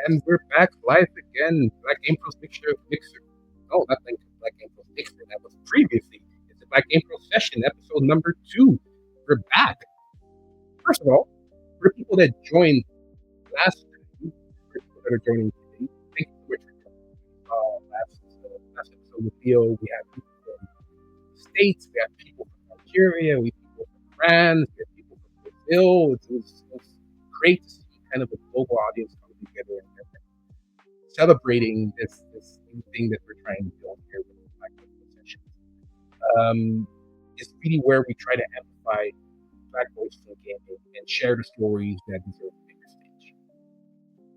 And we're back live again. Black Game Pros Mixer. Oh, not Black Game Pros Mixer. That was previously. It's the Black Game Pros Session, episode number 2. We're back. First of all, for the people that joined last time, for people that are joining today, thank you so much for joining. Last episode with Theo, we had people from the States, we had people from Nigeria, we had people from France, we had people from Brazil. It was great to see kind of a global audience coming together and celebrating this new thing that we're trying to build here with the Black People Sessions. It's really where we try to amplify Black voices in gaming and share the stories that deserve a bigger stage.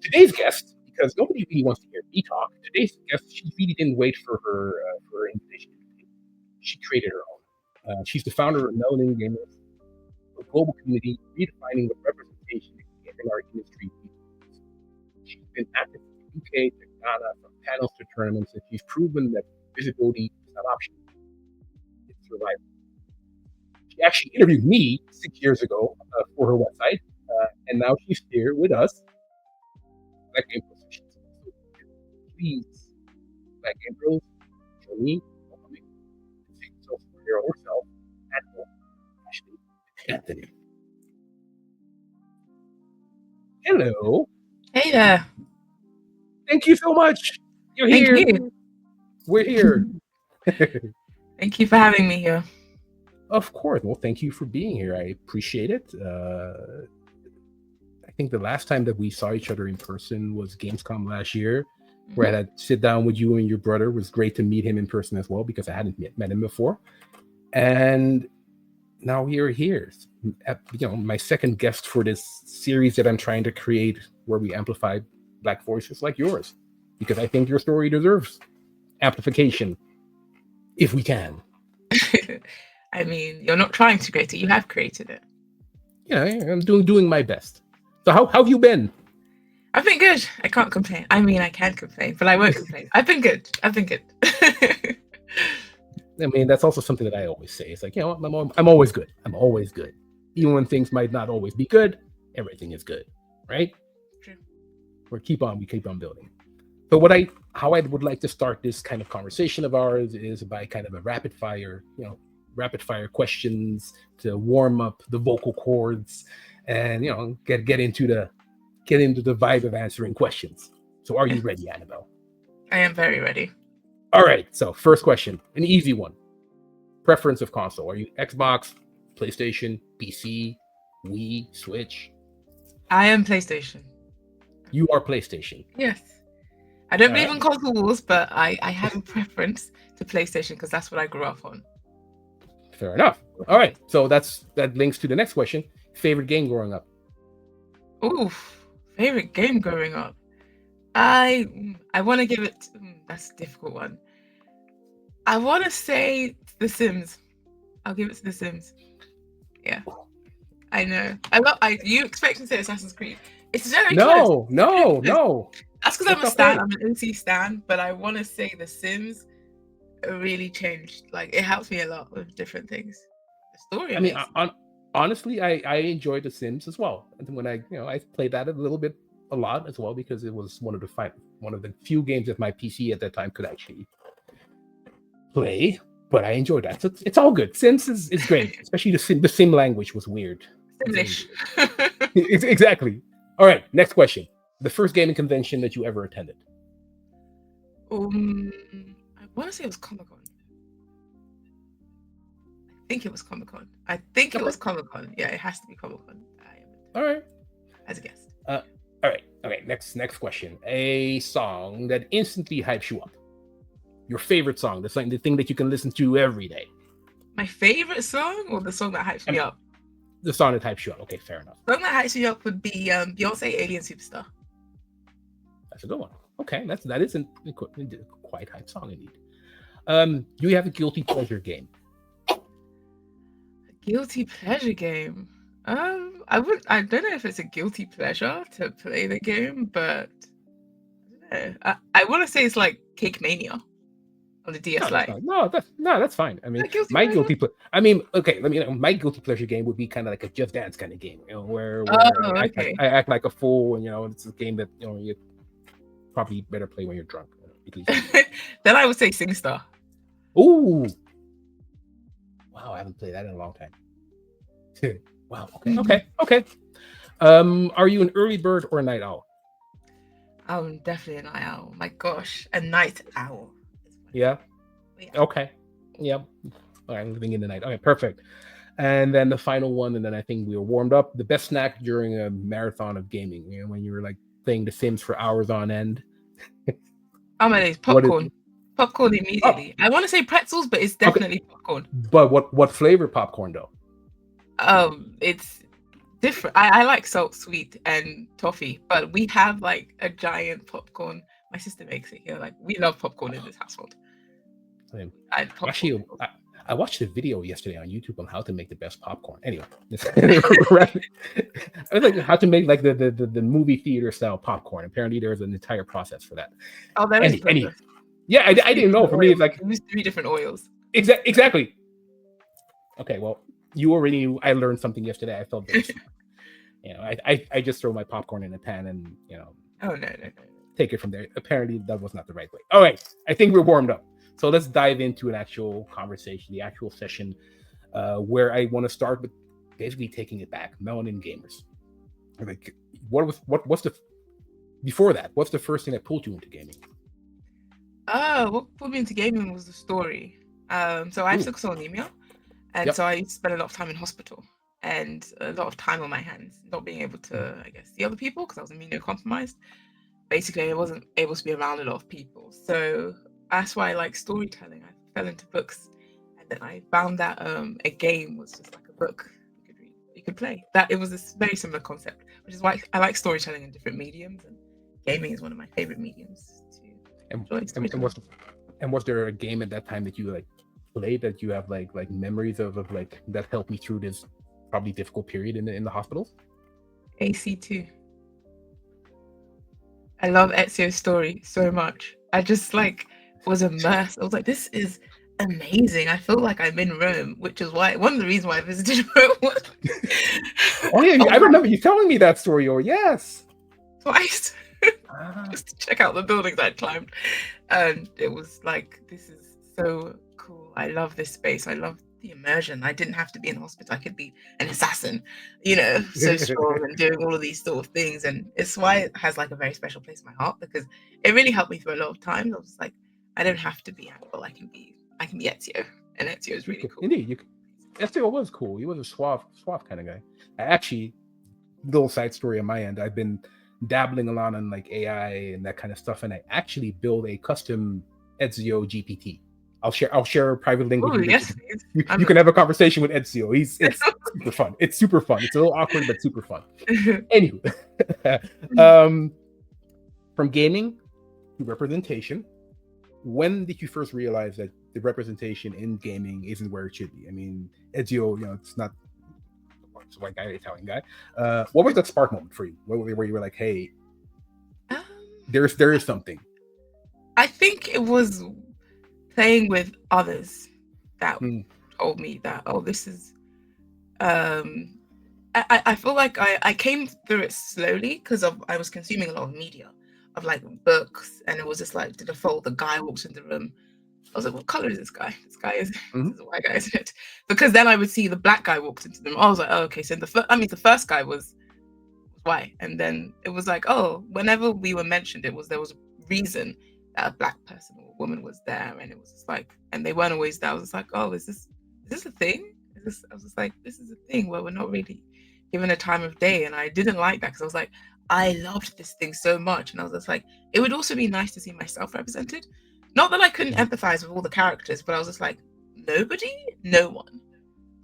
Today's guest, because nobody really wants to hear me talk, today's guest, she really didn't wait for her invitation. She created her own. She's the founder of Melanin Gamers, a global community redefining what representation in our industry. She's been active in the UK to Ghana, from panels to tournaments, and she's proven that visibility is not optional. It's survival. She actually interviewed me 6 years ago for her website, and now she's here with us. Black Game Pros Sessions. So please, Black Game Pros, join me, welcoming the superhero herself, Annabel Ashalley-Anthony. Hello. Hey there. Thank you so much. You're here. Thank you. We're here. Thank you for having me here. Of course. Well, thank you for being here. I appreciate it. I think the last time that we saw each other in person was Gamescom last year, where I had to sit down with you and your brother. It was great to meet him in person as well, because I hadn't met him before. And now you're here. My second guest for this series that I'm trying to create, where we amplify Black voices like yours, because I think your story deserves amplification, if we can. I mean, you're not trying to create it; you have created it. Yeah, I'm doing my best. So how have you been? I've been good. I can't complain. I mean, I can complain, but I won't complain. I've been good. I mean, that's also something that I always say. It's like, I'm always good. I'm always good. Even when things might not always be good, everything is good, right? True. We keep on building. So how I would like to start this kind of conversation of ours is by kind of a rapid fire questions to warm up the vocal cords and, get into the vibe of answering questions. So are you ready, Annabel? I am very ready. All right. So first question, an easy one. Preference of console. Are you Xbox, PlayStation, PC, Wii, Switch? I am PlayStation. You are PlayStation. Yes. I don't believe in console wars, but I have a preference to PlayStation because that's what I grew up on. Fair enough. All right. So that links to the next question. Favorite game growing up? Oof. Favorite game growing up? I want to give it... that's a difficult one. I want to say The Sims. I'll give it to The Sims. Yeah. I know. You expect me to say Assassin's Creed. It's very close. No. That's because I'm a stan. I'm an OC stan, but I want to say The Sims really changed. Like, it helps me a lot with different things. The story. I mean, honestly, I enjoyed The Sims as well. And when I played that a lot as well, because it was one of the few games that my PC at that time could actually play. But I enjoyed that. So it's all good. Sims is great, especially the Sim language was weird. Simlish. Exactly. All right, next question. The first gaming convention that you ever attended. I want to say it was Comic-Con. I think it was Comic-Con. Yeah, it has to be Comic-Con. All right. As a guest. All right. Okay. Next question. A song that instantly hypes you up. Your favorite song. The thing that you can listen to every day. My favorite song, or the song that hypes me up? The song that hypes you up. Okay, fair enough. The song that hypes me up would be Beyonce Alien Superstar. That's a good one. Okay, that isn't quite hype song indeed. Do you have a guilty pleasure game? A guilty pleasure game. I don't know if it's a guilty pleasure to play the game, but I don't know. I want to say it's like Cake Mania on the DS Lite. That's fine. I mean, my guilty pleasure game would be kind of like a Just Dance kind of game, where I act like a fool, and it's a game that you probably better play when you're drunk. Then I would say SingStar. Ooh, wow! I haven't played that in a long time. Wow. Okay. Are you an early bird or a night owl? I'm definitely a night owl. My gosh, a night owl. Yeah. Okay. Yep. All right, I'm living in the night. Okay, perfect. And then the final one, and then I think we were warmed up. The best snack during a marathon of gaming, when you were like playing The Sims for hours on end. Oh my days, popcorn. Popcorn immediately. I want to say pretzels, but it's definitely popcorn. But what flavor popcorn though? It's different. I like salt, sweet, and toffee, but we have like a giant popcorn. My sister makes it here. Like, we love popcorn in this household. Actually, I watched a video yesterday on YouTube on how to make the best popcorn. Anyway, I was like, how to make like the movie theater style popcorn. Apparently, there's an entire process for that. Oh, there is. Yeah, I didn't know. For me, it's like use 3 different oils. Exactly. Okay, well, you already knew. I learned something yesterday. I felt very I just throw my popcorn in a pan and Oh no. Take it from there. Apparently, that was not the right way. All right, I think we're warmed up. So let's dive into an actual conversation, the actual session, where I want to start with basically taking it back. Melanin Gamers. Like, what's the before that? What's the first thing that pulled you into gaming? What pulled me into gaming was the story. So I have sickle cell anemia, and so I spent a lot of time in hospital and a lot of time on my hands, not being able to, I guess, see other people because I was immunocompromised. Basically, I wasn't able to be around a lot of people. So that's why I like storytelling. I fell into books, and then I found that a game was just like a book you could play. That it was a very similar concept, which is why I like storytelling in different mediums, and gaming is one of my favorite mediums to enjoy storytelling. And was there a game at that time that you like played that you have like memories of like that helped me through this probably difficult period in the hospitals? AC2. I love Ezio's story so much. I just was immersed. I was like, this is amazing. I feel like I'm in Rome, which is why one of the reasons why I visited Rome was. Oh yeah, I remember you telling me that story. Or yes, twice, just to check out the buildings I'd climbed, and it was like, this is so cool. I love this space. I love the immersion. I didn't have to be in hospital. I could be an assassin, so strong and doing all of these sort of things. And it's why it has like a very special place in my heart, because it really helped me through a lot of times. I was like, I don't have to be Annabel. I can be Ezio, and Ezio is really cool. Indeed, Ezio was cool. He was a suave kind of guy. I actually, little side story on my end, I've been dabbling a lot on like AI and that kind of stuff, and I actually build a custom Ezio GPT. I'll share a private link with you. Yes, you can have a conversation with Ezio. It's super fun. It's super fun. It's a little awkward, but super fun. Anyway, from gaming to representation, when did you first realize that the representation in gaming isn't where it should be? I mean, Ezio, it's not a white guy, Italian guy. What was that spark moment for you? Where you were like, hey, there is something. I think it was playing with others that told me that, this is I feel like I came through it slowly because I was consuming a lot of media of like books, and it was just like, to default, the guy walks into the room. I was like, what color is this guy? This guy is this is a white guy, isn't it? Because then I would see the black guy walks into the room. I was like, oh, okay. So the first guy was why? And then it was like, oh, whenever we were mentioned, there was a reason that a black person or a woman was there, and it was just like, and they weren't always there. I was just like, oh, is this a thing? I was just like, this is a thing where we're not really given a time of day, and I didn't like that because I was like, I loved this thing so much, and I was just like, it would also be nice to see myself represented. Not that I couldn't empathize with all the characters, but I was just like, no one.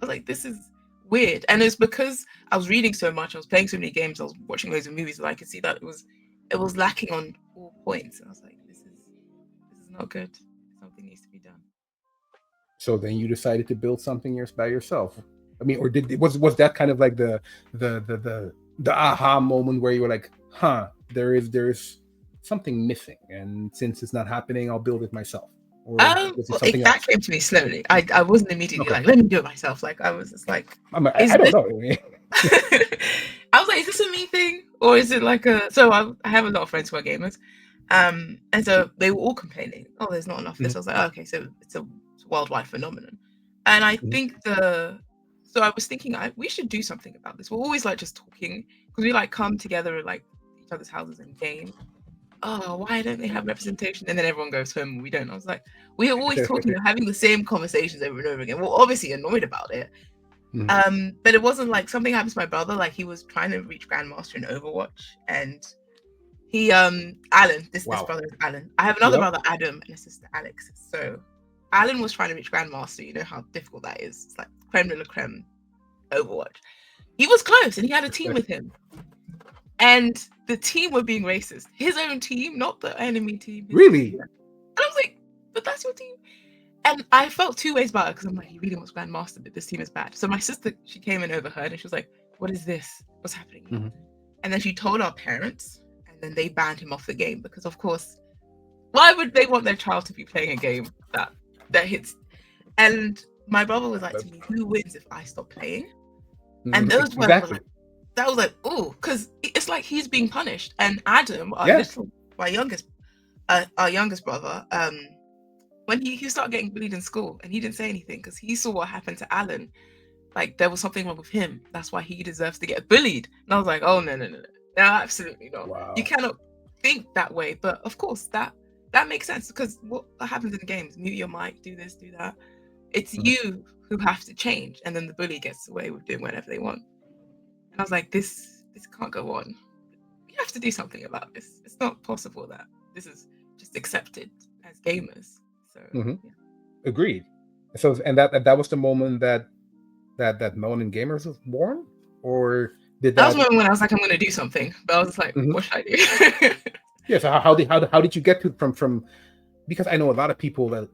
I was like, this is weird. And it's because I was reading so much, I was playing so many games, I was watching loads of movies, that I could see that it was lacking on all points. And I was like, this is not good. Something needs to be done. So then you decided to build something by yourself. I mean, or was that kind of like the aha moment where you were like, huh, there's something missing, and since it's not happening, I'll build it myself? Or was it something that else? came to me slowly. I wasn't immediately like, let me do it myself. Like I was just like, I don't know. I was like, is this a me thing, or is it like a? So I have a lot of friends who are gamers, and so they were all complaining, oh, there's not enough of this. I was like, oh, okay, so it's a worldwide phenomenon, and I think so I was thinking we should do something about this. We're always like just talking because we like come together at like each other's houses and game. Oh, why don't they have representation? And then everyone goes home and we don't. I was like, we're always talking, having the same conversations over and over again. We're obviously annoyed about it. But it wasn't like something happened to my brother. Like he was trying to reach Grandmaster in Overwatch, and he Alan, this brother is Alan. I have another brother, Adam, and a sister, Alex. So Alan was trying to reach Grandmaster. You know how difficult that is. It's like creme de la creme Overwatch. He was close and he had a team with him. And the team were being racist. His own team, not the enemy team. Really? Team. And I was like, but that's your team. And I felt two ways about it because I'm like, he really wants Grandmaster, but this team is bad. So my sister, she came in overheard and she was like, what is this? What's happening? And then she told our parents, and then they banned him off the game because, of course, why would they want their child to be playing a game that hits? And my brother was like to me, who wins if I stop playing? And those were like, that was like, oh, because it's like he's being punished. And Adam, our youngest brother, when he started getting bullied in school, and he didn't say anything because he saw what happened to Alan. Like there was something wrong with him. That's why he deserves to get bullied. And I was like, oh no, absolutely not. Wow. You cannot think that way. But of course, that makes sense because what happens in games? Mute your mic, do this, do that. It's you who have to change, and then the bully gets away with doing whatever they want. And I was like, this can't go on. We have to do something about this. It's not possible that this is just accepted as gamers. So Agreed. So and that was the moment that Melanin Gamers was born, or did that was the moment when I was like, I'm going to do something, but I was just like, what should I do? Yeah. So how did you get to from? Because I know a lot of people that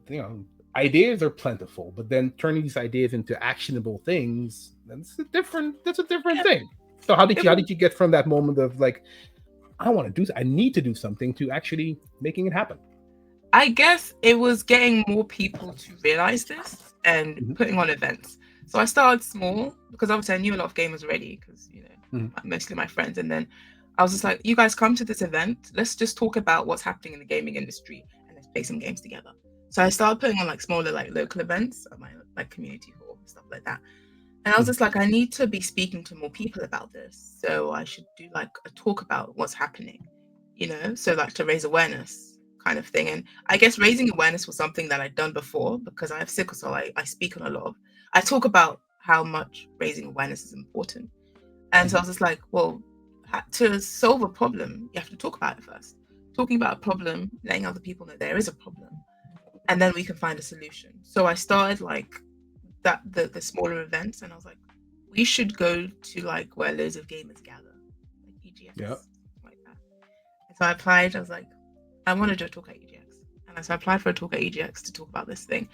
ideas are plentiful, but then turning these ideas into actionable things, that's a different thing. So how did you get from that moment of like, I need to do something to actually making it happen? I guess it was getting more people to realize this and putting on events. So I started small because obviously I knew a lot of gamers already because mostly my friends, and then I was just like, you guys come to this event, let's just talk about what's happening in the gaming industry and let's play some games together. So I started putting on like smaller like local events at my like community hall and stuff like that. And I was just like, I need to be speaking to more people about this. So I should do like a talk about what's happening, so like to raise awareness kind of thing. And I guess raising awareness was something that I'd done before because I have sickle cell. I speak on I talk about how much raising awareness is important. And so I was just like, well, to solve a problem, you have to talk about it first. Talking about a problem, letting other people know there is a problem, and then we can find a solution. So I started like that the smaller events, and I was like, we should go to like where loads of gamers gather, like EGX, like that. And so I applied. I was like, I want to do a talk at EGX, and so I applied for a talk at EGX to talk about this thing,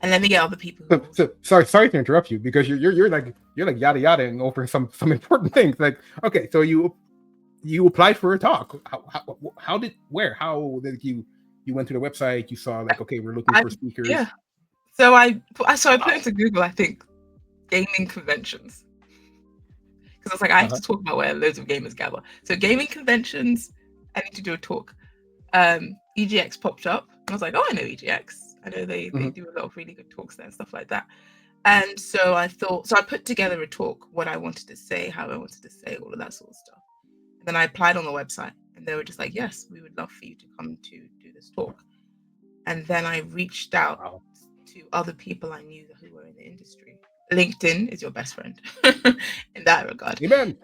and let me get other people. So sorry to interrupt you because you're like yada yada and over some important things. Like, okay, so you applied for a talk. How did you went to the website? You saw like, okay, we're looking for speakers. Yeah. So I put into Google, I think, gaming conventions. Because I was like, I have to talk about where loads of gamers gather. So gaming conventions, I need to do a talk. EGX popped up. And I was like, oh, I know EGX. I know they do a lot of really good talks there and stuff like that. And so I put together a talk, what I wanted to say, how I wanted to say, all of that sort of stuff. Then I applied on the website, and they were just like, "Yes, we would love for you to come to do this talk." And then I reached out to other people I knew who were in the industry. LinkedIn is your best friend in that regard. Amen.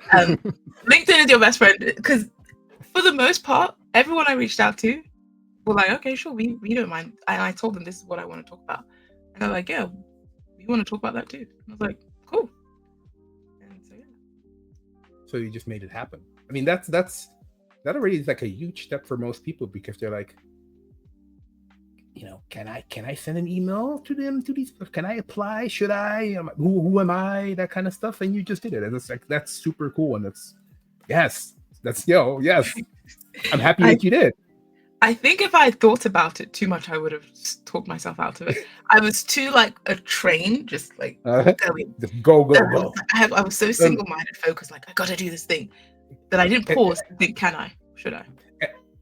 LinkedIn is your best friend because, for the most part, everyone I reached out to were like, "Okay, sure, we don't mind." And I told them this is what I want to talk about, and they're like, "Yeah, we want to talk about that too." And I was like, "Cool." And so yeah. So you just made it happen. I mean, that already is like a huge step for most people, because they're like, can I send an email to them, to these? Can I apply? Should I? Who am I? That kind of stuff. And you just did it. And it's like, that's super cool. And yes. I'm happy that you did. I think if I thought about it too much, I would have just talked myself out of it. I was too like a train, just like going. Go. I was so single-minded, focused, like I got to do this thing, that I didn't pause and think, can I? Should I?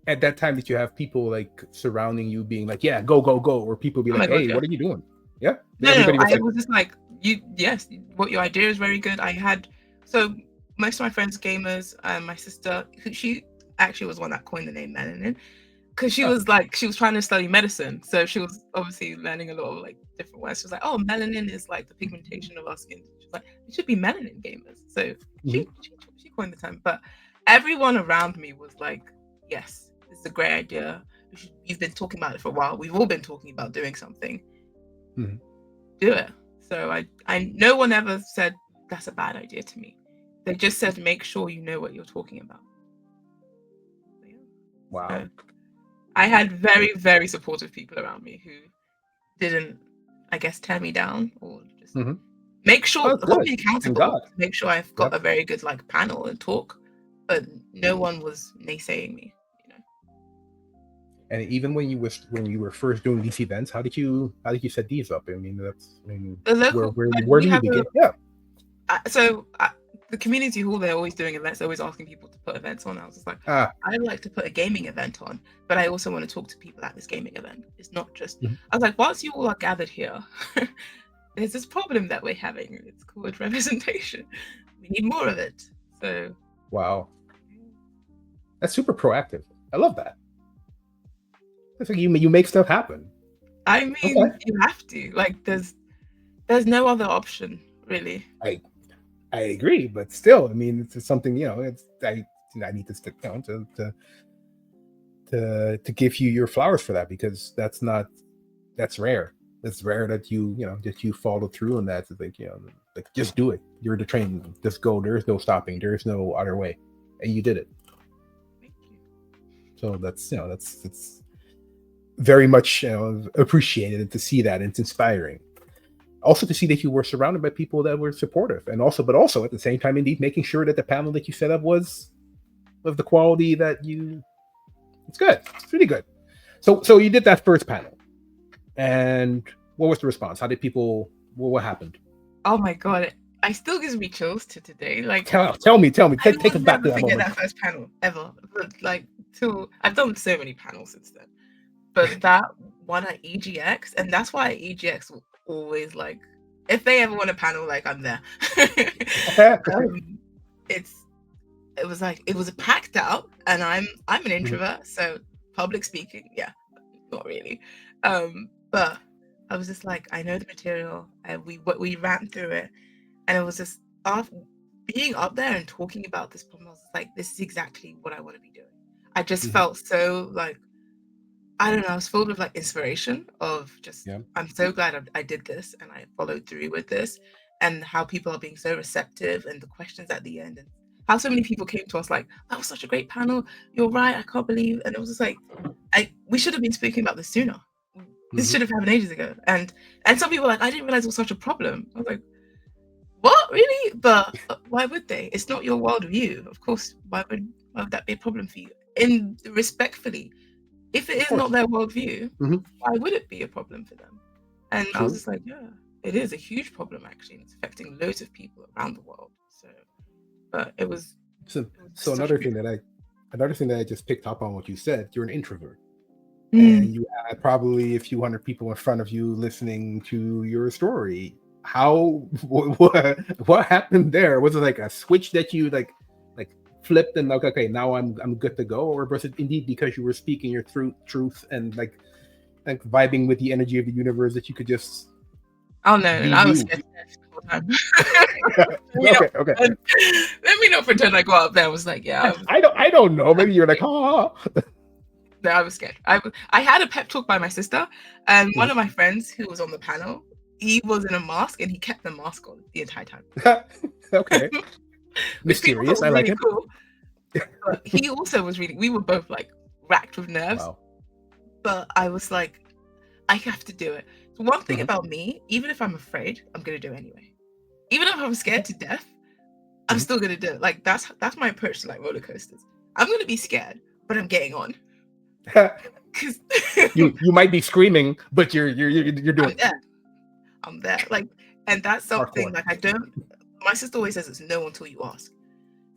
At that time, did you have people like surrounding you, being like, "Yeah, go," or people be like, "Hey, God, what are you doing?" Yeah. No, I was just like, yes, what your idea is very good. I had most of my friends gamers, and my sister, she actually was one that coined the name Melanin. Because she was trying to study medicine, so she was obviously learning a lot of like different words. She was like, "Oh, melanin is like the pigmentation of our skin." She was like, "It should be Melanin Gamers." So she coined the term. But everyone around me was like, "Yes, this is a great idea. You've been talking about it for a while. We've all been talking about doing something. Mm-hmm. Do it." So I no one ever said that's a bad idea to me. They just said, "Make sure you know what you're talking about." So, yeah. Wow. So, I had very, very supportive people around me who didn't, I guess, tear me down or just make sure, hold me accountable, make sure I've got a very good like panel and talk, but no one was naysaying me, And even when you were first doing these events, how did you set these up? I mean, the local, where do you begin? The community hall, they're always doing events, always asking people to put events on. I was just like, I'd like to put a gaming event on, but I also want to talk to people at this gaming event. It's not just, I was like, whilst you all are gathered here, there's this problem that we're having. It's called representation. We need more of it. So. Wow. That's super proactive. I love that. It's like you make stuff happen. I mean, you have to. Like, there's no other option, really. I agree, but still, I mean, it's something, I need to stick down to give you your flowers for that, because that's rare. It's rare that you follow through on that. It's like, like, just do it. You're the train. Just go. There's no stopping. There's no other way. And you did it. Thank you. So that's very much appreciated, and to see that, it's inspiring. Also to see that you were surrounded by people that were supportive, but also at the same time, indeed, making sure that the panel that you set up was of the quality that it's good. It's really good. So you did that first panel, and what was the response? How did people? What happened? Oh my God! I still gives me chills to today. Like, tell me. Take us back to that moment. That first panel ever, but like, I've done so many panels since then. But that one at EGX, and that's why EGX will always, like, if they ever want a panel, like, I'm there. It was packed out, and I'm an introvert, so public speaking, yeah, not really. But I was just like, I know the material, and we ran through it, and it was just being up there and talking about this problem. I was like, this is exactly what I want to be doing. I just felt so like, I don't know, I was filled with like inspiration of just, I'm so glad I did this and I followed through with this, and how people are being so receptive, and the questions at the end, and how so many people came to us like, that was such a great panel. You're right. I can't believe. And it was just like, we should have been speaking about this sooner. This should have happened ages ago. And some people were like, I didn't realize it was such a problem. I was like, what, really? But why would they? It's not your worldview. Of course, why would that be a problem for you? Respectfully, if it is not their worldview, why would it be a problem for them? And I was just like, yeah, it is a huge problem, actually. It's affecting loads of people around the world. So, but it was. So another thing that I just picked up on what you said, you're an introvert. And you had probably a few hundred people in front of you listening to your story. What happened there? Was it like a switch that you like flipped and like, okay, now I'm good to go, or was it indeed because you were speaking your truth and like vibing with the energy of the universe that you could just Oh no, be I was you? scared to death the whole time. Okay. Let me not pretend I got up there. I was like, yeah, I don't know. Maybe you're like, oh. No, I was scared. I had a pep talk by my sister, and one of my friends who was on the panel, he was in a mask and he kept the mask on the entire time. Okay. Mysterious. I like it. Cool. But he also was really. We were both like racked with nerves. Wow. But I was like, I have to do it. So one thing about me, even if I'm afraid, I'm gonna do it anyway. Even if I'm scared to death, I'm still gonna do it. Like that's my approach to like roller coasters. I'm gonna be scared, but I'm getting on. Because you might be screaming, but you're doing. I'm there. Like, and that's something like I don't. My sister always says it's no until you ask.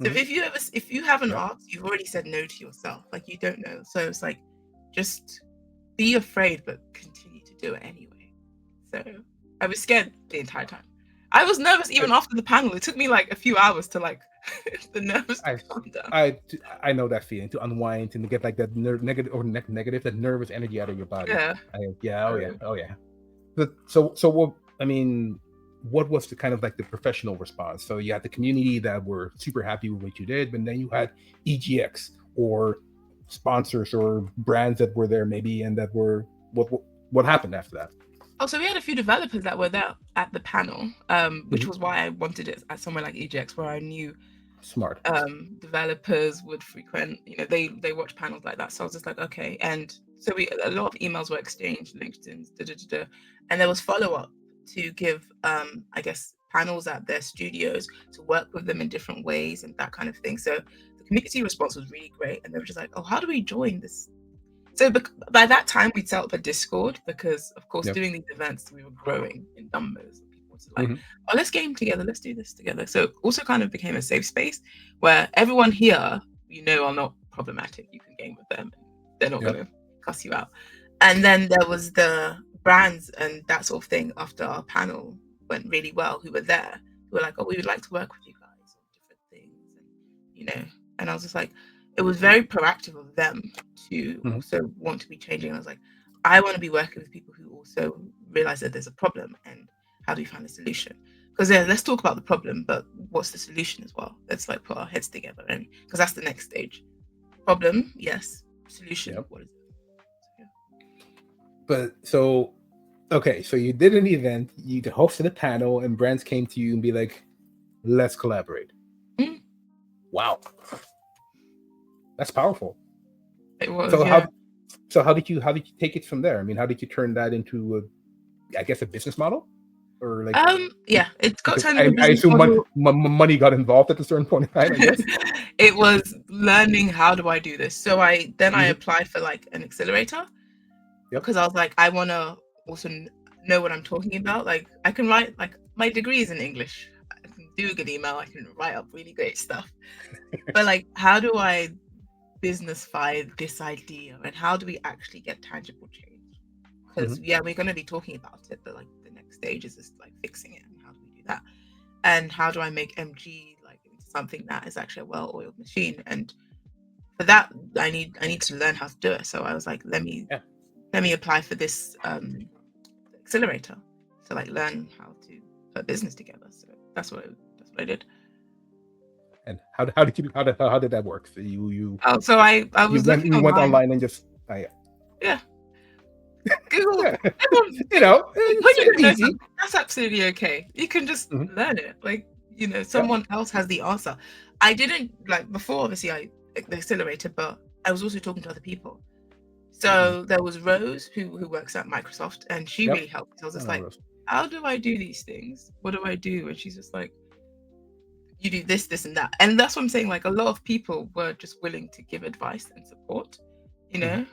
So if you haven't asked, you've already said no to yourself. Like you don't know. So it's like, just be afraid, but continue to do it anyway. So I was scared the entire time. I was nervous even after the panel. It took me like a few hours to like the nerves to calm down. I know that feeling, to unwind and to get like that negative, that nervous energy out of your body. Oh yeah. But so what? I mean, what was the kind of like the professional response? So you had the community that were super happy with what you did, but then you had EGX or sponsors or brands that were there maybe, and that were what happened after that? Oh, so we had a few developers that were there at the panel, which was why I wanted it at somewhere like EGX, where I knew smart developers would frequent. You know, they watch panels like that. So I was just like, okay. And so a lot of emails were exchanged, LinkedIn, and there was follow up to give, I guess, panels at their studios to work with them in different ways and that kind of thing. So the community response was really great, and they were just like, oh, how do we join this? So by that time, we'd set up a Discord because, of course, doing these events, we were growing in numbers. People were like, oh, let's game together. Let's do this together. So it also kind of became a safe space where everyone here, are not problematic. You can game with them. They're not going to cuss you out. And then there was the brands and that sort of thing after our panel went really well, who were there, who were like, oh, we would like to work with you guys on different things. And, and I was just like, it was very proactive of them to also want to be changing. And I was like, I want to be working with people who also realize that there's a problem and how do we find a solution? Because let's talk about the problem, but what's the solution as well? Let's like put our heads together, and because that's the next stage. Problem, yes. Solution, what is it? But so you did an event, you hosted a panel, and brands came to you and be like, let's collaborate. Wow. That's powerful. It was. So how did you take it from there? I mean, how did you turn that into a business model, or like? It got turned into. I assume money got involved at a certain point in time. I guess. It was learning, how do I do this? So I applied for like an accelerator, because I was like, I want to also know what I'm talking about. Like I can write, like my degree is in English. I can do a good email. I can write up really great stuff. But like, how do I businessify this idea, and how do we actually get tangible change? Because we're going to be talking about it, but like the next stage is just like fixing it, and how do we do that? And how do I make MG like into something that is actually a well-oiled machine? And for that, I need to learn how to do it. So I was like, let me apply for this accelerator to like learn how to put a business together. So that's what I did. And how did that work? So you I was you went online and just Google. That's absolutely okay. You can just learn it. Like someone else has the answer. I didn't like before. Obviously, the accelerator, but I was also talking to other people. So there was Rose who works at Microsoft, and she really helped. So I was just like, how do I do these things? What do I do? And she's just like, you do this, this, and that. And that's what I'm saying. Like a lot of people were just willing to give advice and support, and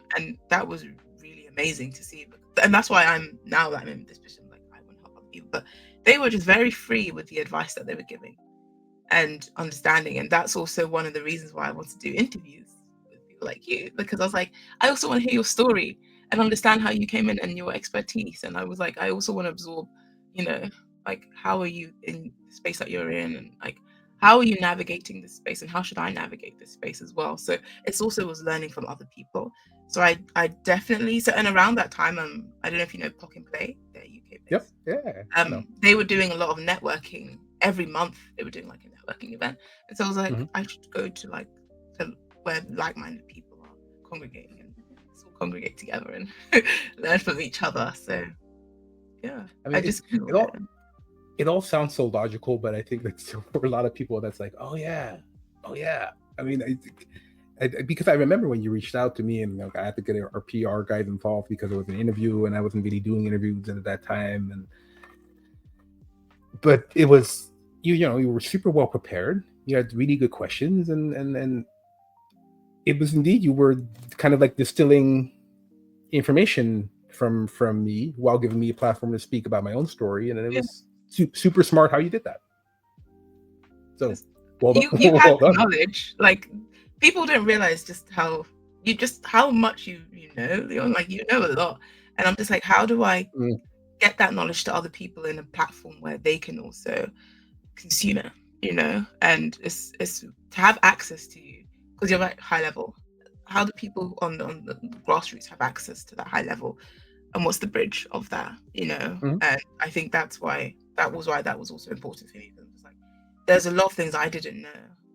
that was really amazing to see. And that's why I'm in this position. Like I want to help other people, but they were just very free with the advice that they were giving and understanding. And that's also one of the reasons why I want to do interviews with people like you, because I was like, I also want to hear your story and understand how you came in and your expertise. And I was like, I also want to absorb, like how are you in the space that you're in, and like how are you navigating this space, and how should I navigate this space as well? So it's also was learning from other people. So I definitely, so, and around that time, I don't know if you know Pock and Play, they're UK based. Yep. Yeah. They were doing a lot of networking every month. They were doing like a networking event, and so I was like, I should go to where like-minded people are congregating, and let's all congregate together and learn from each other. So yeah, I mean, it all sounds so logical, but I think that for a lot of people, that's like, oh yeah. I mean, because I remember when you reached out to me, and I had to get our PR guys involved because it was an interview, and I wasn't really doing interviews at that time. But it was you were super well prepared. You had really good questions, and it was indeed, you were kind of like distilling information from me while giving me a platform to speak about my own story, and it was super smart how you did that. So well done. You have knowledge. Like, people don't realize just how much you know, Leon. Like, you know a lot, and I'm just like, how do I get that knowledge to other people in a platform where they can also consume it? And it's to have access to you, because you're at high level. How do people on the grassroots have access to that high level, and what's the bridge of that? And I think that was also important for me. Like, there's a lot of things I didn't know.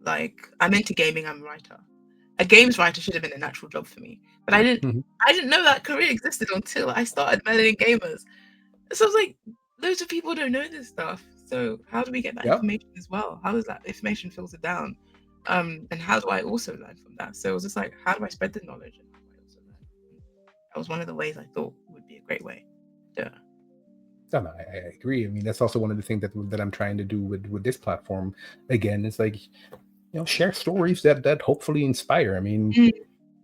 Like, I'm into gaming. I'm a writer. A games writer should have been a natural job for me, but I didn't know that career existed until I started Melanin Gamers. So I was like, loads of people don't know this stuff. So how do we get that information as well? How does that information filter down? And how do I also learn from that? So it was just like, how do I spread the knowledge? And how do I also learn? That was one of the ways I thought would be a great way. Yeah. No, I agree. I mean, that's also one of the things that I'm trying to do with this platform. Again, it's like, share stories that hopefully inspire. I mean,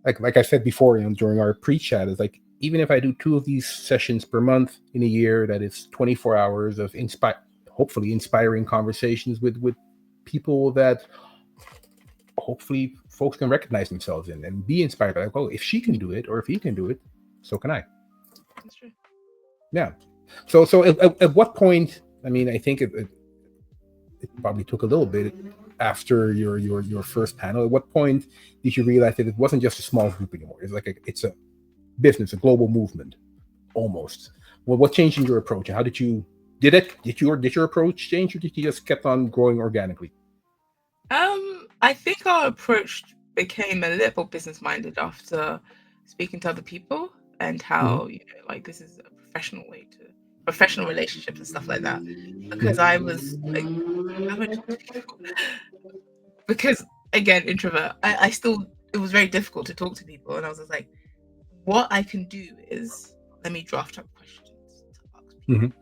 like I said before, during our pre-chat, it's like, even if I do 2 of these sessions per month in a year, that is 24 hours of hopefully inspiring conversations with people that hopefully folks can recognize themselves in and be inspired by. Like, oh, if she can do it, or if he can do it, so can I. That's true. Yeah. So at what point? I mean, I think it probably took a little bit after your first panel. At what point did you realize that it wasn't just a small group anymore? It's like it's a business, a global movement, almost. Well, what changed in your approach, and how did your approach change, or did you just kept on growing organically? I think our approach became a little business minded after speaking to other people, and how like, this is a professional relationships and stuff like that. Because I was like, because again, introvert, I still, it was very difficult to talk to people, and I was just like, what I can do is, let me draft up questions to ask people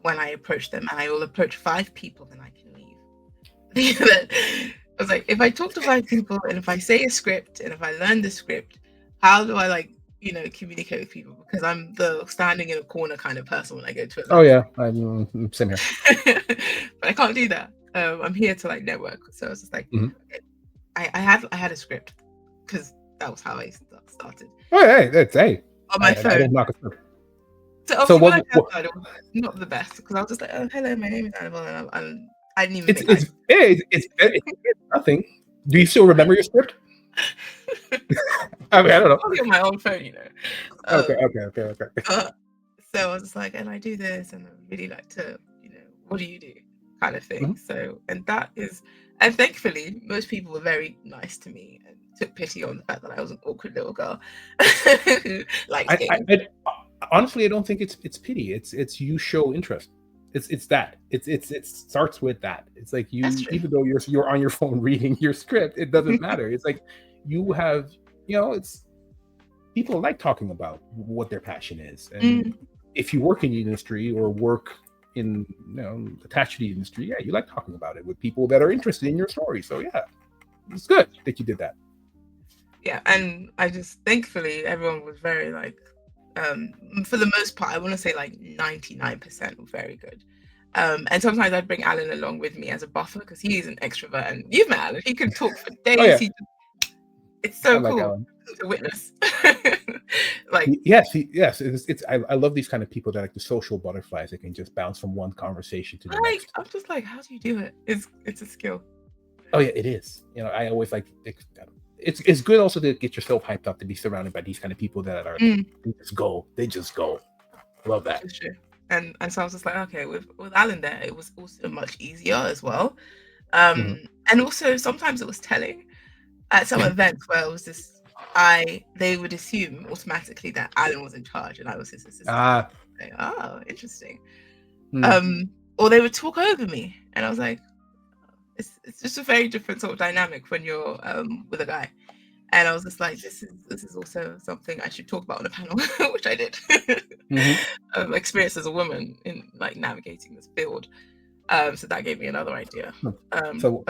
when I approach them, and I will approach 5 people, then I can leave. I was like, if I talk to 5 people, and if I say a script, and if I learn the script, how do I communicate with people? Because I'm the standing in a corner kind of person when I go to it. Oh yeah, I'm same here. But I can't do that. I'm here to network. So it's just like, okay, I had a script, because that was how I started. Oh hey, that's on my phone. I don't knock a script. So what? Not the best, because I was just like, oh, hello, my name is Annabel, and I didn't even. It's nothing. Do you still remember your script? I mean, I don't know. Probably on my old phone, Okay. So I was just like, and I do this, and I really like to, what do you do, kind of thing. So, and thankfully, most people were very nice to me and took pity on the fact that I was an awkward little girl who likes games. Honestly, I don't think it's pity. It's you show interest. It's that. It starts with that. It's like, you, even though you're on your phone reading your script, it doesn't matter. It's like, you have, it's, people like talking about what their passion is, and if you work in the industry or work in, attached to the industry, you like talking about it with people that are interested in your story. So yeah, it's good that you did that. Yeah, and I just, thankfully, everyone was very for the most part, I want to say 99% were very good. And sometimes I'd bring Alan along with me as a buffer, because he's an extrovert, and you've met Alan. He can talk for days. Oh, yeah. It's so cool. to witness. Like, Yes, yes. I love these kind of people that are like the social butterflies that can just bounce from one conversation to the next. I'm just like, how do you do it? It's a skill. Oh yeah, it is. I always like it's good also to get yourself hyped up to be surrounded by these kind of people that are they just go. Love that. It's true. And so I was just like, okay, with Alan there, it was also much easier as well. And also sometimes it was telling at some events where it was just they would assume automatically that Alan was in charge and I was his assistant. Like, oh, interesting. Or they would talk over me, and I was like, it's just a very different sort of dynamic when you're with a guy. And I was just like, this is also something I should talk about on a panel, which I did. Experience as a woman in like navigating this field. So that gave me another idea. So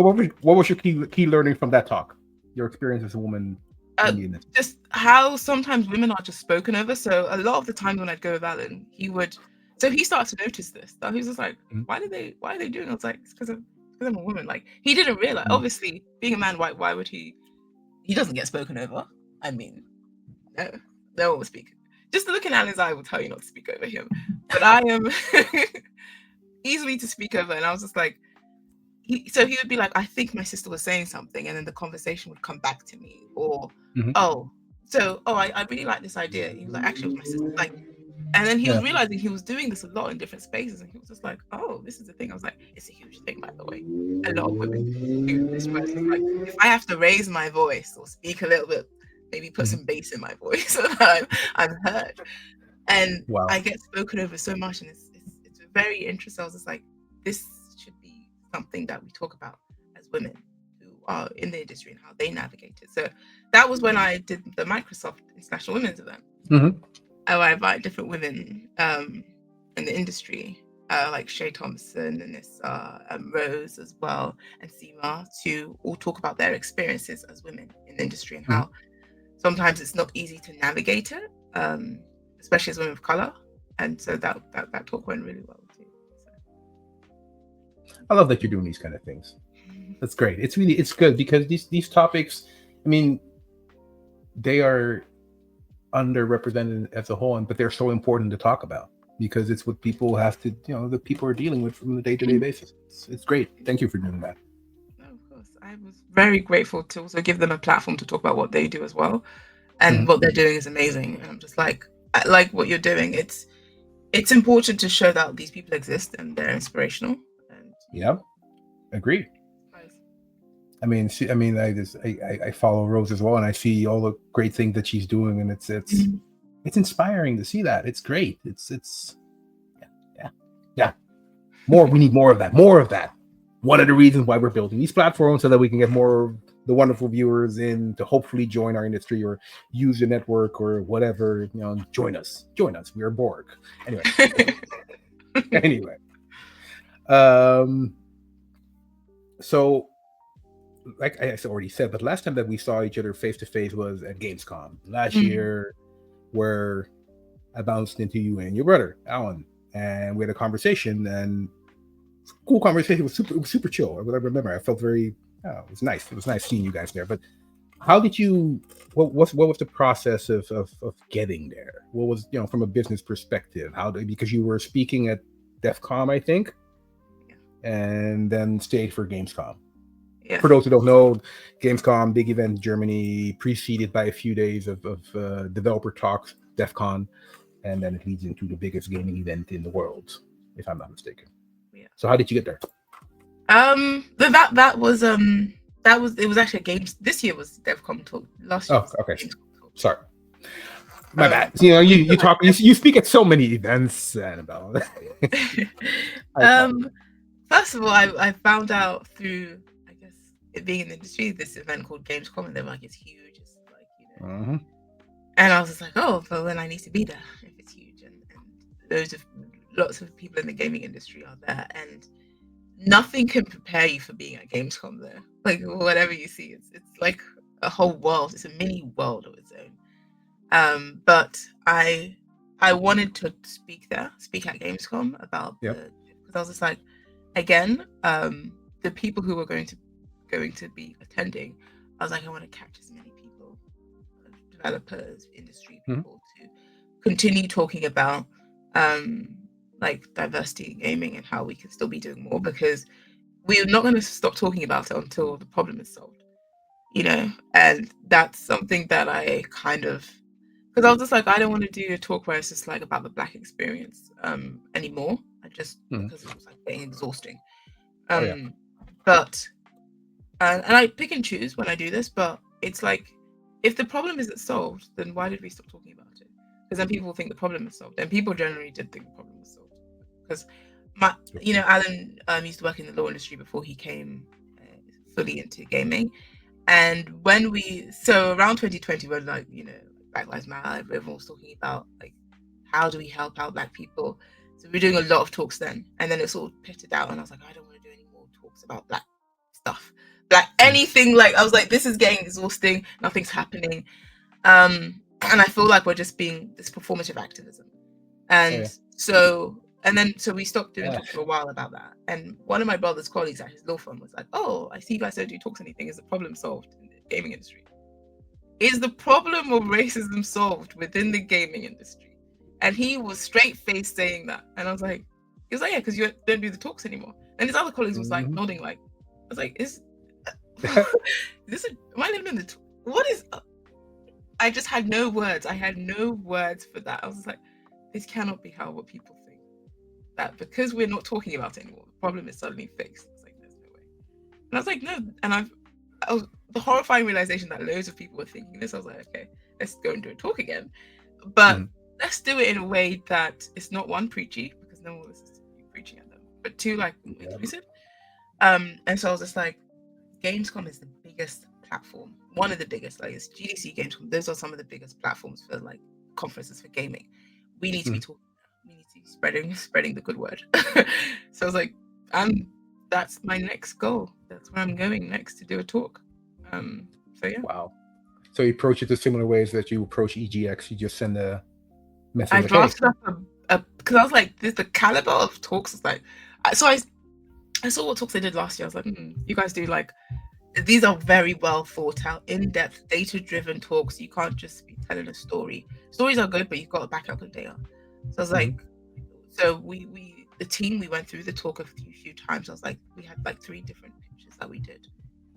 what was your key learning from that talk? Your experience as a woman? Just how sometimes women are just spoken over. So a lot of the time when I'd go with Alan, he started to notice this. He was just like, why are they doing it? I was like, it's because I'm a woman. Like, he didn't realize. Obviously, being a man, why would he? He doesn't get spoken over. I mean, no, they always speak. Just to look in Alan's eye will tell you not to speak over him. But I am easily to speak over, and I was just like, he would be like, I think my sister was saying something, and then the conversation would come back to me, or I really like this idea. He was like, actually, it was my sister. Like, and then he was realizing he was doing this a lot in different spaces, and he was just like, oh, this is the thing. I was like, it's a huge thing, by the way. A lot of women do this. Where it's like, if I have to raise my voice or speak a little bit, maybe put some bass in my voice, so that I'm heard. And I get spoken over so much, and it's very interesting. I was just like, this should be something that we talk about as women who are in the industry and how they navigate it. So that was when I did the Microsoft International Women's event. I invite different women in the industry, like Shay Thompson and Nissa, Rose as well, and Seema, to all talk about their experiences as women in the industry and how sometimes it's not easy to navigate it, especially as women of color. And so that talk went really well too. So. I love that you're doing these kind of things. That's great. It's good because these topics, I mean, they are underrepresented as a whole, but they're so important to talk about because it's what people have to, the people are dealing with from the day-to-day basis. It's great. Thank you for doing that. No, of course. I was very grateful to also give them a platform to talk about what they do as well. And what they're doing is amazing. And I'm just like, I like what you're doing. It's important to show that these people exist and they're inspirational. And agreed. Nice. I mean, I follow Rose as well, and I see all the great things that she's doing, and it's inspiring to see that. It's great. It's more. We need more of that. More of that. One of the reasons why we're building these platforms so that we can get more of the wonderful viewers in to hopefully join our industry or use the network or whatever. Join us. We are Borg. Anyway. So, like I already said, but last time that we saw each other face to face was at Gamescom last year, where I bounced into you and your brother Alan, and we had a conversation. And cool conversation. It was super chill. I remember. I felt very. It was nice. It was nice seeing you guys there. But how did you? What was the process of getting there? What was from a business perspective? Because you were speaking at DEF CON, I think, and then stayed for Gamescom. Yeah. For those who don't know, Gamescom, big event in Germany, preceded by a few days of developer talks, DEF CON, and then it leads into the biggest gaming event in the world, if I'm not mistaken. Yeah. So how did you get there? That was it was actually a games. This year was DEF CON talk. Last year. Oh, okay. Sorry. My bad. You talk. You speak at so many events, Annabelle. First of all, I found out through, I guess, it being in the industry, this event called Gamescom, and they're like, it's huge. It's like, And I was just like, oh, well, then I need to be there if it's huge. And lots of people in the gaming industry are there, and nothing can prepare you for being at Gamescom there. Like, whatever you see, it's like a whole world. It's a mini world of its own. But I wanted to speak at Gamescom about because I was just like, again, the people who were going to be attending, I was like, I want to catch as many people developers, industry Mhm. people to continue talking about like diversity in gaming and how we can still be doing more, because we're not going to stop talking about it until the problem is solved, you know. And that's something that I kind of, because I was just like, I don't want to do a talk where it's just like about the Black experience anymore. I just because it was like getting exhausting. But and I pick and choose when I do this, but it's like, if the problem isn't solved, then why did we stop talking about it? Because then people think the problem is solved, and people generally did think the problem was solved. Because Alan used to work in the law industry before he came fully into gaming, and when around 2020, when like Black Lives Matter, everyone was talking about like how do we help out Black people. So we were doing a lot of talks then, and then it sort of pitted out, and I was like, I don't want to do any more talks about Black stuff, like anything. Like I was like, this is getting exhausting. Nothing's happening, and I feel like we're just being this performative activism, and so we stopped doing talks for a while about that. And one of my brother's colleagues at his law firm was like, "Oh, I see you guys don't do talks anything. Is the problem solved in the gaming industry? Is the problem of racism solved within the gaming industry?" And he was straight faced saying that, and I was like, he was like, yeah, because you don't do the talks anymore. And his other colleagues was like nodding, like, I was like, am I living in the what is? I just had no words. I had no words for that. I was like, this cannot be how what people think. That because we're not talking about it anymore, the problem is suddenly fixed. It's like, there's no way. And I was like, no. And I was the horrifying realization that loads of people were thinking this. I was like, okay, let's go and do a talk again. But let's do it in a way that it's not one preachy, because no one listens to you preaching at them, but two, like inclusive. And so I was just like, Gamescom is the biggest platform, one of the biggest, like it's GDC, Gamescom. Those are some of the biggest platforms for like conferences for gaming. We need to be talking. We need to be spreading the good word. So I was like, that's my next goal. That's where I'm going next to do a talk. So yeah. Wow. So you approach it the similar ways that you approach EGX. You just send a message. I drafted up because I was like, the caliber of talks is like, I saw what talks they did last year. I was like, you guys do like, these are very well thought out, in-depth, data-driven talks. You can't just be telling a story. Stories are good, but you've got to back up the data. So I was like, so the team, we went through the talk a few times. I was like, we had like 3 different pitches that we did.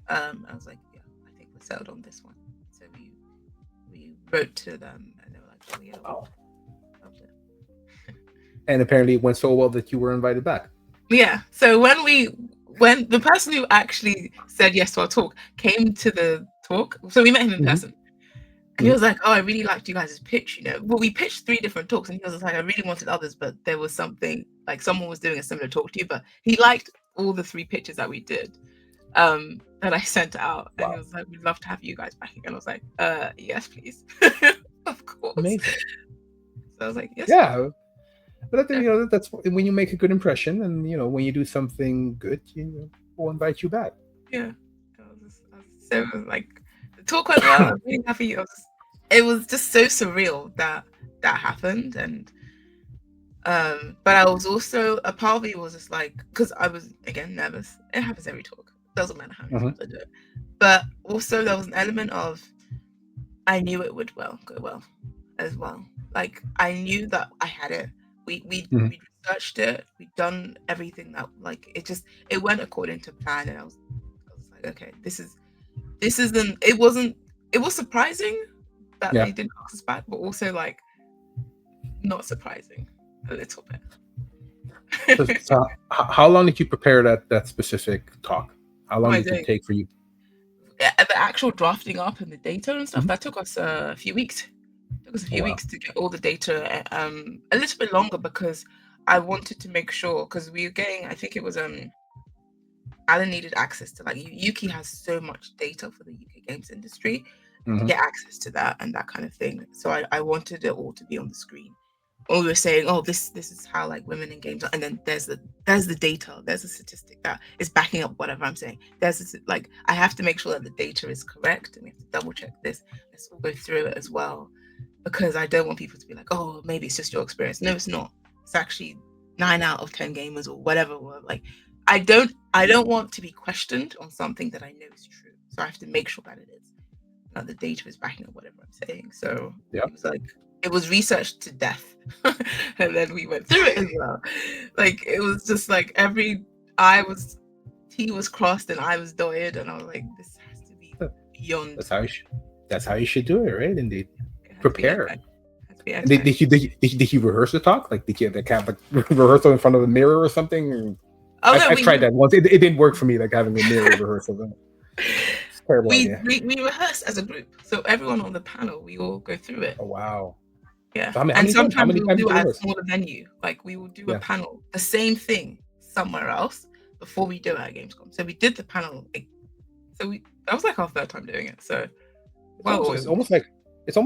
I was like, yeah, I think we're settled on this one. So we wrote to them, and they were like, oh yeah, wow. And apparently it went so well that you were invited back. Yeah. So when the person who actually said yes to our talk came to the talk, so we met him in person. And he was like, oh, I really liked you guys' pitch, Well, we pitched 3 different talks, and he was like, I really wanted others, but there was something, like someone was doing a similar talk to you, but he liked all the 3 pitches that we did, that I sent out. And he was like, we'd love to have you guys back again. I was like, yes, please. Of course. Amazing. So I was like, yes. Yeah. But I think, that's when you make a good impression, and, when you do something good, we'll invite you back. Yeah. I was so, like, the talk went well. I was really happy. It was just so surreal that happened. And, but I was also, a part of me was just like, because I was, again, nervous. It happens every talk. Doesn't matter how many times I do it. But also there was an element of, I knew it would go well as well. Like, I knew that I had it. We researched it. We'd done everything that, like, it went according to plan. And I was like, okay, it was surprising that they didn't ask us back, but also like not surprising a little bit. So how long did you prepare that specific talk? How long did it take for you? The actual drafting up and the data and stuff, that took us a few weeks. It was a few weeks to get all the data, a little bit longer, because I wanted to make sure, because we were getting, I think it was Alan needed access to, like, Yuki has so much data for the UK games industry, to get access to that and that kind of thing. So I wanted it all to be on the screen. When we were saying, oh, this is how, like, women in games are, and then there's the data, there's a statistic that is backing up whatever I'm saying. Like, I have to make sure that the data is correct, and we have to double check this. Let's all go through it as well, because I don't want people to be like, oh, maybe it's just your experience. No, it's not. It's actually 9 out of 10 gamers or whatever. Like, I don't want to be questioned on something that I know is true. So I have to make sure that it is. the data was backing up whatever I'm saying. So Yeah. it was like it was researched to death, and then we went through it as well. Like it was just like T was crossed and I was dotted, and I was like, this has to be beyond. That's how you should do it, right? Indeed, prepare. And did you rehearse the talk? Like did you have like rehearsal in front of a mirror or something? Or... I've tried that once. It didn't work for me, like having a mirror rehearsal. Terrible idea. We rehearse as a group, so everyone on the panel, we all go through it. Oh wow! Yeah, so and sometimes we'll do it at a smaller venue. Like we will do a panel, the same thing somewhere else before we do it at Gamescom. So we did the panel. That was like our third time doing it. So it's almost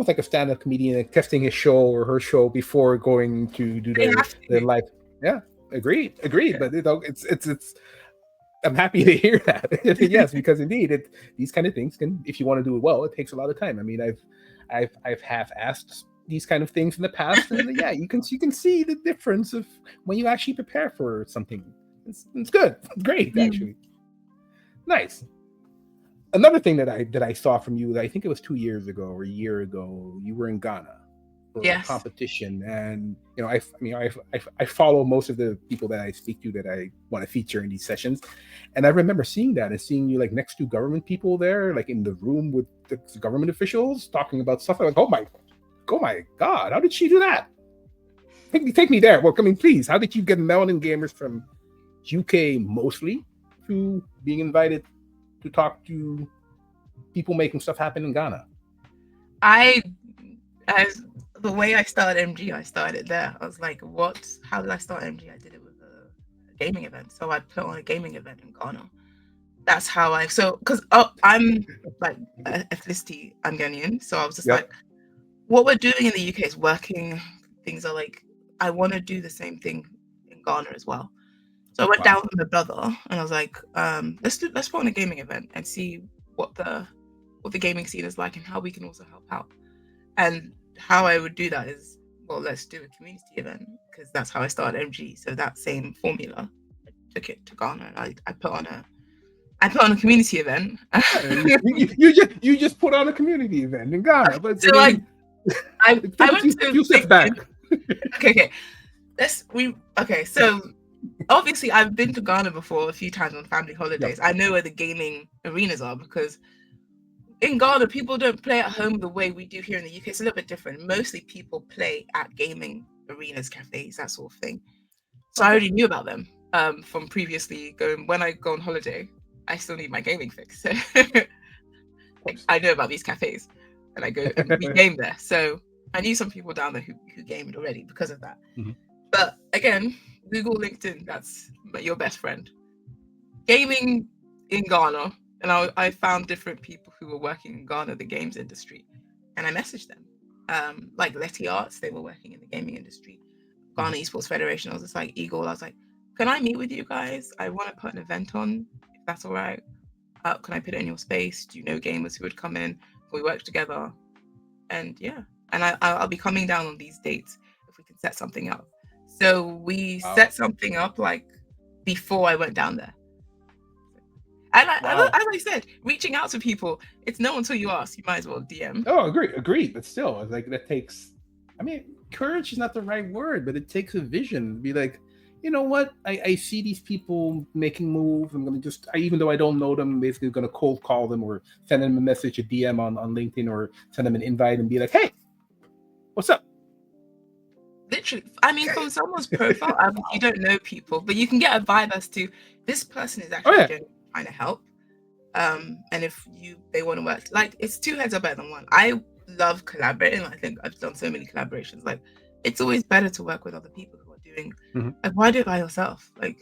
like a stand-up comedian like, testing his show or her show before going to do their live. Yeah, agreed. Yeah. But it's. I'm happy to hear that. Yes, because indeed, these kind of things can, if you want to do it well, it takes a lot of time. I mean, I've half-assed these kind of things in the past, and yeah, you can see the difference of when you actually prepare for something. It's good. It's great, actually. Nice. Another thing that I saw from you, I think it was 2 years ago or a year ago, you were in Ghana for a competition, and I follow most of the people that I speak to that I want to feature in these sessions, and I remember seeing that and seeing you like next to government people there, like in the room with the government officials talking about stuff. I'm like, oh my God, how did she do that? Take me there. Well, I mean, please, how did you get Melanin Gamers from UK mostly to being invited to talk to people making stuff happen in Ghana? The way I started MG, I started there. I was like, how did I start MG? I did it with a gaming event. So I put on a gaming event in Ghana. That's how because I'm like ethnicity, I'm Ghanaian. So I was just like, what we're doing in the UK is working. Things are like, I want to do the same thing in Ghana as well. So I went down with my brother and I was like, let's put on a gaming event and see what the gaming scene is like and how we can also help out. And how I would do that is, well, let's do a community event, because that's how I started MG. So that same formula, I took it to Ghana. And I put on a community event. you just put on a community event in Ghana. But so I went to few steps back. Okay. So obviously I've been to Ghana before a few times on family holidays. I know where the gaming arenas are, because in Ghana, people don't play at home the way we do here in the UK. It's a little bit different. Mostly people play at gaming arenas, cafes, that sort of thing. So I already knew about them from previously going. When I go on holiday, I still need my gaming fix. So I know about these cafes, and I go and we game there. So I knew some people down there who gamed already because of that. Mm-hmm. But again, Google, LinkedIn, that's your best friend. Gaming in Ghana. And I found different people who were working in Ghana, the games industry, and I messaged them. Like Letty Arts, they were working in the gaming industry. Ghana Esports Federation, I was just like, Eagle, I was like, can I meet with you guys? I want to put an event on, if that's all right. Can I put it in your space? Do you know gamers who would come in? We work together. And yeah, and I'll be coming down on these dates if we can set something up. So we set something up like before I went down there. And as I said, reaching out to people, it's no until you ask. You might as well DM. Oh, agree. But still, like that takes. I mean, courage is not the right word, but it takes a vision. Be like, you know what? I see these people making moves. I'm gonna even though I don't know them, I'm basically gonna cold call them or send them a message, a DM on LinkedIn, or send them an invite and be like, hey, what's up? Literally, I mean, from someone's profile, you don't know people, but you can get a vibe as to this person is actually trying to help. And if they want to work, like, it's two heads are better than one. I love collaborating. I think I've done so many collaborations. Like, it's always better to work with other people who are doing. Like, why do it by yourself? Like,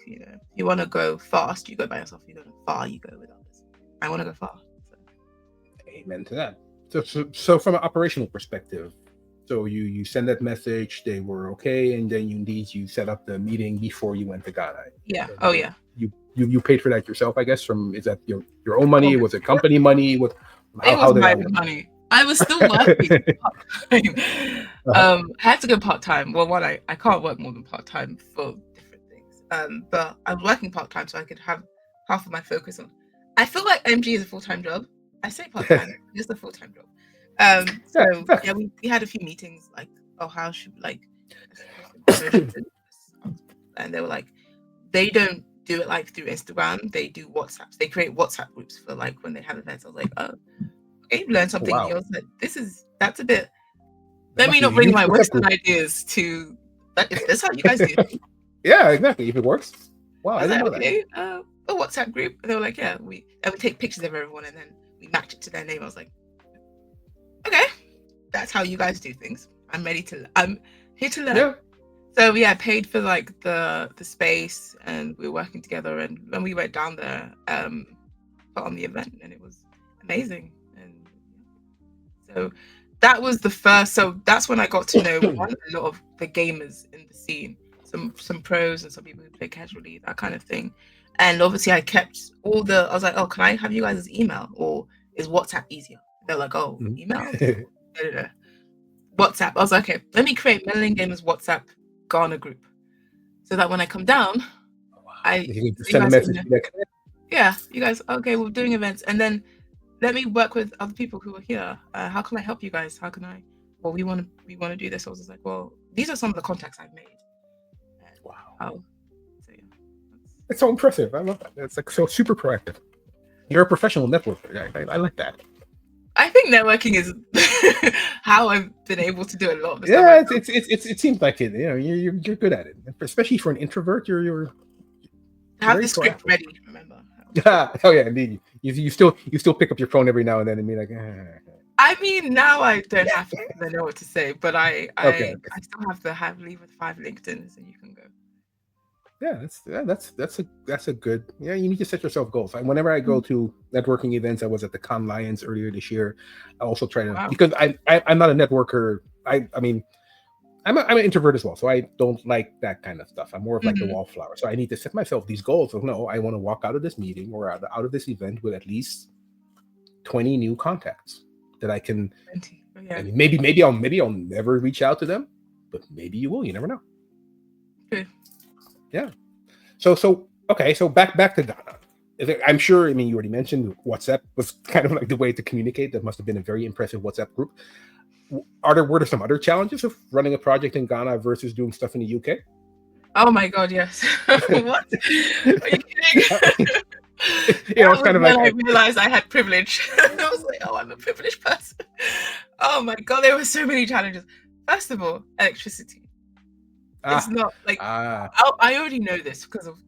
you want to go fast, you go by yourself. You go far, you go with others. I want to go far. So. Amen to that. So from an operational perspective, so you send that message, they were okay, and then you set up the meeting before you went to Ghana. Yeah. So you paid for that yourself, I guess. Is that your own money? Was it company money? It was my money. I was still working part-time. I had to go part-time. Well, I can't work more than part-time for different things. But I was working part-time so I could have half of my focus on. I feel like MG is a full-time job. I say part time, just a full time job. So yeah, we had a few meetings like, oh, how should and they were like, they don't do it like through Instagram. They do WhatsApps. They create WhatsApp groups for like when they have events. I was like, oh, okay, learn something new. I was like, that's a bit. Let me not bring my Western ideas to. Is this how you guys do it? Yeah, exactly. If it works, wow, I didn't know that. A WhatsApp group. And they were like, yeah, we take pictures of everyone and then we match it to their name. I was like, okay, that's how you guys do things. I'm here to learn. Yeah. So yeah, I paid for like the space and we were working together, and when we went down there, put on the event, and it was amazing. And so that was the first. So that's when I got to know a lot of the gamers in the scene, some pros and some people who play casually, that kind of thing. And obviously, I kept I was like, oh, can I have you guys' email, or is WhatsApp easier? They're like, oh, email, WhatsApp. I was like, okay, let me create Melanin Gamers WhatsApp Ghana group, so that when I come down, you can send a message. Yeah, you guys, okay, we're doing events, and then let me work with other people who are here. How can I help you guys? How can I? Well, we want to do this. I was just like, well, these are some of the contacts I've made. Wow. So yeah, it's so impressive. I love that. It's like so super proactive. You're a professional networker. I like that. I think networking is how I've been able to do a lot of the stuff. Yeah, it seems like it. You know, you're good at it, especially for an introvert. You're have the script ready. Remember? Oh yeah, indeed. You still pick up your phone every now and then and be like. I mean, now I don't have to know what to say, but I still have to leave with 5 LinkedIns, and you can go. Yeah, that's a good. Yeah, you need to set yourself goals. Whenever I go to networking events, I was at the Cannes Lions earlier this year. I also try to because I'm not a networker. I mean, I'm an introvert as well, so I don't like that kind of stuff. I'm more of like the wallflower. So I need to set myself these goals of no, I want to walk out of this meeting or out of this event with at least 20 new contacts that I can. Yeah. Maybe I'll never reach out to them, but maybe you will. You never know. Okay. Yeah. So okay. So back to Ghana. I'm sure. I mean, you already mentioned WhatsApp was kind of like the way to communicate. That must have been a very impressive WhatsApp group. Were there some other challenges of running a project in Ghana versus doing stuff in the UK? Oh my God, yes. What? Are you kidding? It's kind of like I realized I had privilege. I was like, oh, I'm a privileged person. Oh my God, there were so many challenges. First of all, electricity. It's not like I already know this because of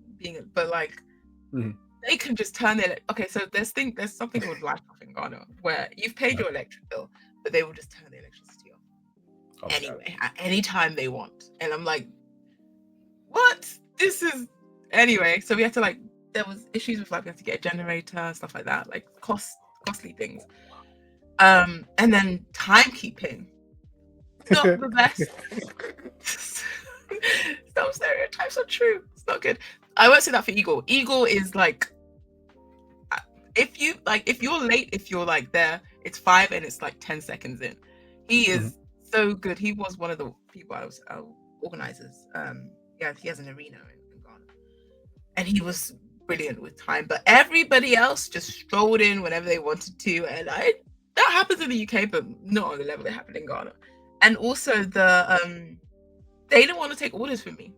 but like they can just turn okay. So there's something called light off in Ghana where you've paid your electric bill, but they will just turn the electricity off anyway at any time they want. And I'm like, what? This is anyway. So we had to there was issues with we had to get a generator, stuff like that, like costly things. And then timekeeping, not the best. Some stereotypes are true. It's not good. I won't say that for Eagle. Eagle is like, if you're late, if you're there, it's 5 and it's 10 seconds in. He is so good. He was one of the people organizers. Yeah, he has an arena in Ghana, and he was brilliant with time. But everybody else just strolled in whenever they wanted to, and that happens in the UK, but not on the level it happened in Ghana. And also they didn't want to take orders from me.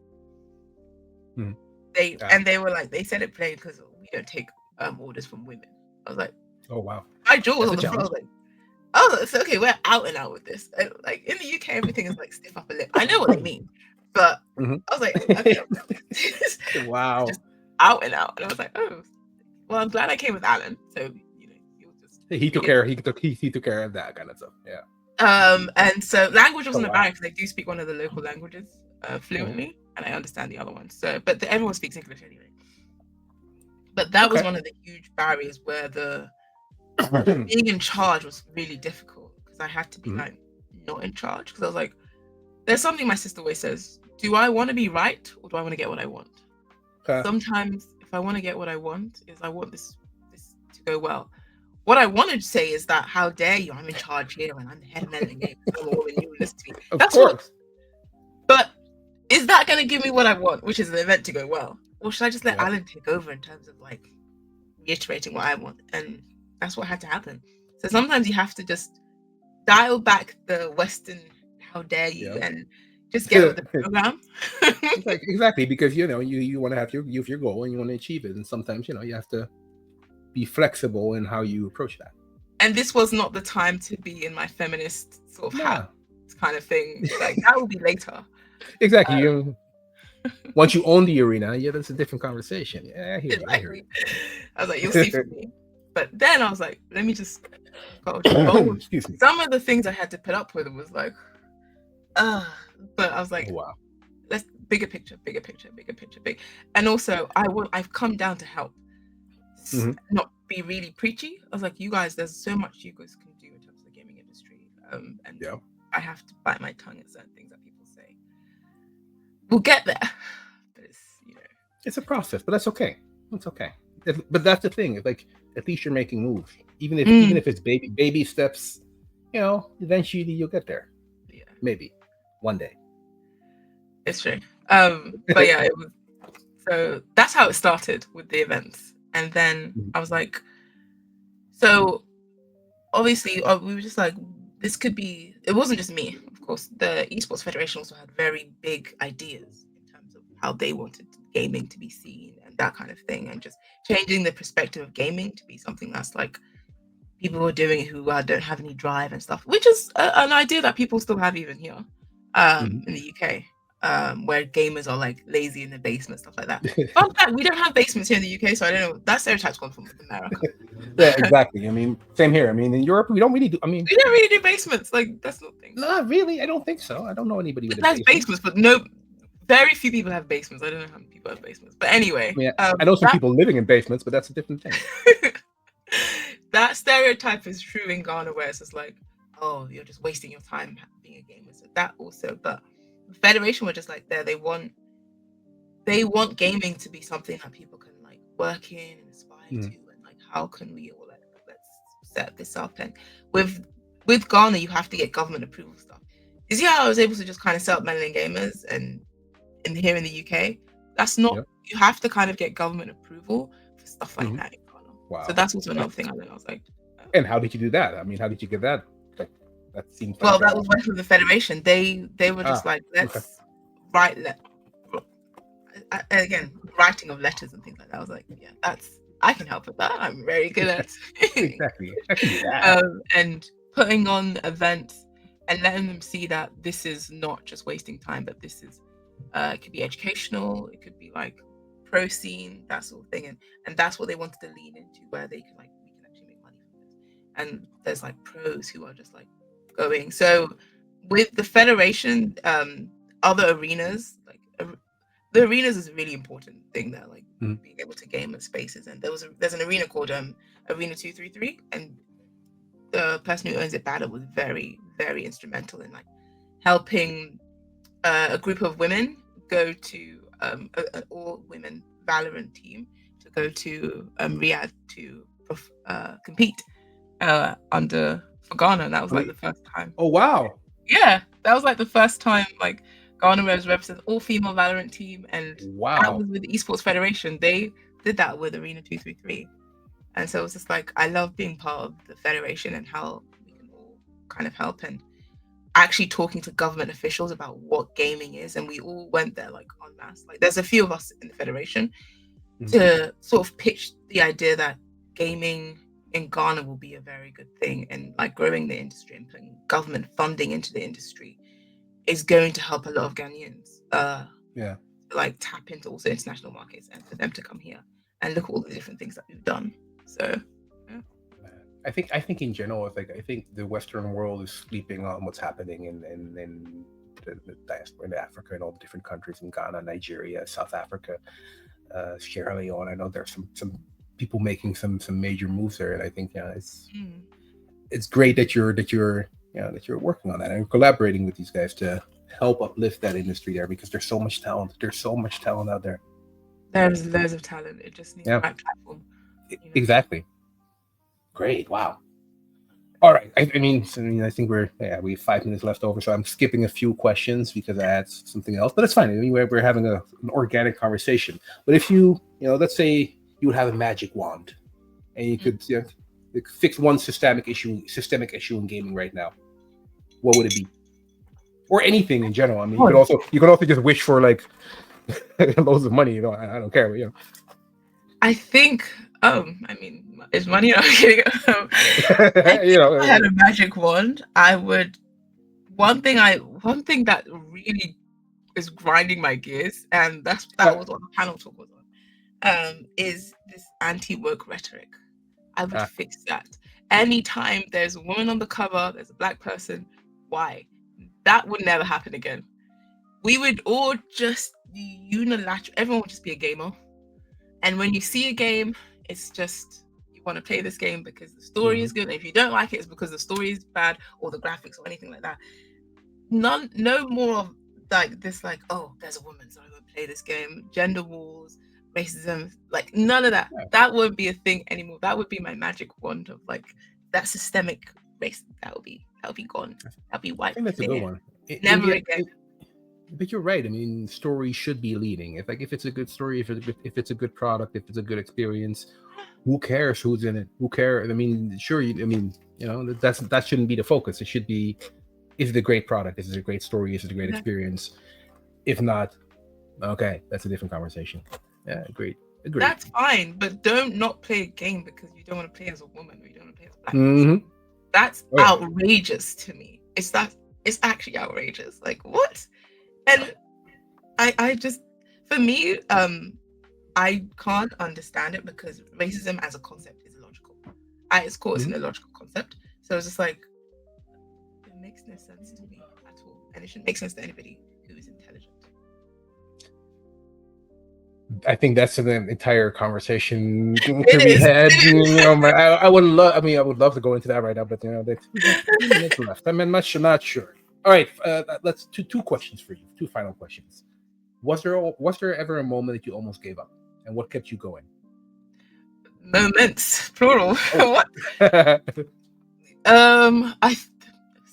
They were like, they said it plain because we don't take orders from women. I was like, oh wow. My jaw was on the floor. I was like, oh, it's okay. We're out and out with this. And, in the UK, everything is stiff upper lip. I know what they mean, but I was like, okay. Wow. Just out and out. And I was like, oh, well, I'm glad I came with Alan. So he took care. He took care of that kind of stuff. Yeah. And so language wasn't a barrier because I do speak one of the local languages fluently, and I understand the other one. So, but everyone speaks English anyway. But that was one of the huge barriers where being in charge was really difficult because I had to be not in charge because I was like, there's something my sister always says: do I want to be right or do I want to get what I want? Sometimes, if I want to get what I want, I want this to go well. What I wanted to say is that how dare you? I'm in charge here and I'm the head of Melanin Gamers. I'm a woman, you listen to me. That's course. But is that going to give me what I want, which is an event to go well? Or should I just let Alan take over in terms of reiterating what I want? And that's what had to happen. So sometimes you have to just dial back the Western "how dare you" and just get with the program. Exactly, because you want to have your goal and you want to achieve it, and sometimes you have to be flexible in how you approach that. And this was not the time to be in my feminist sort of hat kind of thing. Like that will be later. Exactly. Once you own the arena, that's a different conversation. Yeah, I hear you. I was like, you'll see for me. But then I was like, let me just go. Excuse me. Some of the things I had to put up with was like, but I was like, wow. Let's bigger picture. And also, I've come down to help, not be really preachy. I was like, you guys, there's so much you guys can do in terms of the gaming industry, and I have to bite my tongue at certain things that people say. We'll get there, but it's a process, but that's okay. It's okay. But that's the thing. It's like at least you're making moves, even if it's baby steps. Eventually you'll get there. Yeah, maybe one day. It's true. But yeah, it was. So that's how it started with the events, and then I was like, so obviously we were just like, this could be. It wasn't just me, of course. The Esports Federation also had very big ideas in terms of how they wanted gaming to be seen and that kind of thing, and just changing the perspective of gaming to be something that's like people who are doing it who don't have any drive and stuff, which is an idea that people still have even here in the UK. Where gamers are like lazy in the basement, stuff like that. Fun fact, we don't have basements here in the UK, so I don't know. That stereotype's gone from America. Yeah, exactly. I mean, same here. I mean, in Europe, we don't really do. I mean, we don't really do basements. Like that's not things. Not really. I don't think so. I don't know anybody with basements, but no, very few people have basements. I don't know how many people have basements, but anyway. I know some people living in basements, but that's a different thing. That stereotype is true in Ghana, where it's just like, oh, you're just wasting your time being a gamer. So that also, but Federation were just like there. They want gaming to be something that people can like work in and aspire to, and like how can we all let's set this up. And with Ghana, you have to get government approval stuff. You see how I was able to just kind of set up Melanin Gamers and here in the UK? That's not. You have to kind of get government approval for stuff like that in Ghana. Wow. So that's also another thing I learned. I was like, and how did you do that? I mean, how did you get that? That seems well, that was working with the Federation. They were just like, let's write again, writing of letters and things like that. I was like, yeah, I can help with that. I'm very good at exactly. I can do that. And putting on events and letting them see that this is not just wasting time, but this is it could be educational, it could be like pro scene, that sort of thing, and that's what they wanted to lean into, where they can like we can actually make money from this. And there's like pros who are just like going. So with the Federation, other arenas, like the arenas is a really important thing there, like being able to game in spaces. And there's an arena called Arena 233, and the person who owns it, Bada, was very, very instrumental in like helping a group of women go to an all-women Valorant team to go to Riyadh to compete for Ghana. That was like the first time. Oh wow! Yeah, that was like the first time like Ghana was representing all-female Valorant team, and that was with the Esports Federation. They did that with Arena 233, and so it was just like I love being part of the Federation and how we can all kind of help, and actually talking to government officials about what gaming is. And we all went there like en masse. Like there's a few of us in the Federation to sort of pitch the idea that gaming in Ghana will be a very good thing, and like growing the industry and putting government funding into the industry is going to help a lot of Ghanaians like tap into also international markets and for them to come here and look at all the different things that we've done. So I think in general, I think the Western world is sleeping on what's happening in the diaspora in Africa and all the different countries in Ghana, Nigeria, South Africa, Sierra Leone. I know there's some people making some major moves there, and I think it's great that you're working on that and collaborating with these guys to help uplift that industry there, because there's so much talent. There's so much talent out there. There's loads of talent. It just needs the right platform. Exactly. Great. Wow. All right. I mean, I think we have 5 minutes left over, so I'm skipping a few questions because I had something else, but it's fine. Anyway, we're having an organic conversation. But if you let's say you would have a magic wand and you could fix one systemic issue in gaming right now, what would it be? Or anything in general. I mean, you could also just wish for like loads of money. I don't care. I think. I mean, is money not kidding? If I had a magic wand, I would. One thing that really is grinding my gears, and that was what the panel talk was on, is this anti-woke rhetoric. I would fix that. Anytime there's a woman on the cover, there's a black person, why? That would never happen again. We would all just unilateral. Everyone would just be a gamer. And when you see a game, it's just you want to play this game because the story is good. And if you don't like it, it's because the story is bad or the graphics or anything like that. No more of like this, like, oh, there's a woman, so I'm gonna play this game. Gender wars, racism, like none of that. Yeah. That won't be a thing anymore. That would be my magic wand of like that systemic racism. That would be gone. That'll be wiped. I think that's a good one. Never again. But you're right. I mean, story should be leading. If it's a good story, if it's a good product, if it's a good experience, who cares who's in it? Who cares? I mean, sure. That shouldn't be the focus. It should be, is it a great product? Is it a great story? Is it a great experience? If not, okay, that's a different conversation. Yeah, agreed. That's fine, but don't not play a game because you don't want to play as a woman or you don't want to play as a black person. That's outrageous to me. It's actually outrageous. Like, what? And I just, for me, I can't understand it because racism as a concept is illogical. At its core, it's an illogical concept. So it's just like, it makes no sense to me at all. And it shouldn't make sense to anybody who is intelligent. I think that's an entire conversation to be had. I would love to go into that right now, but that's 2 minutes left. I'm not sure. All right, let's two questions for you. 2 final questions. Was there ever a moment that you almost gave up, and what kept you going? Moments, plural. What? I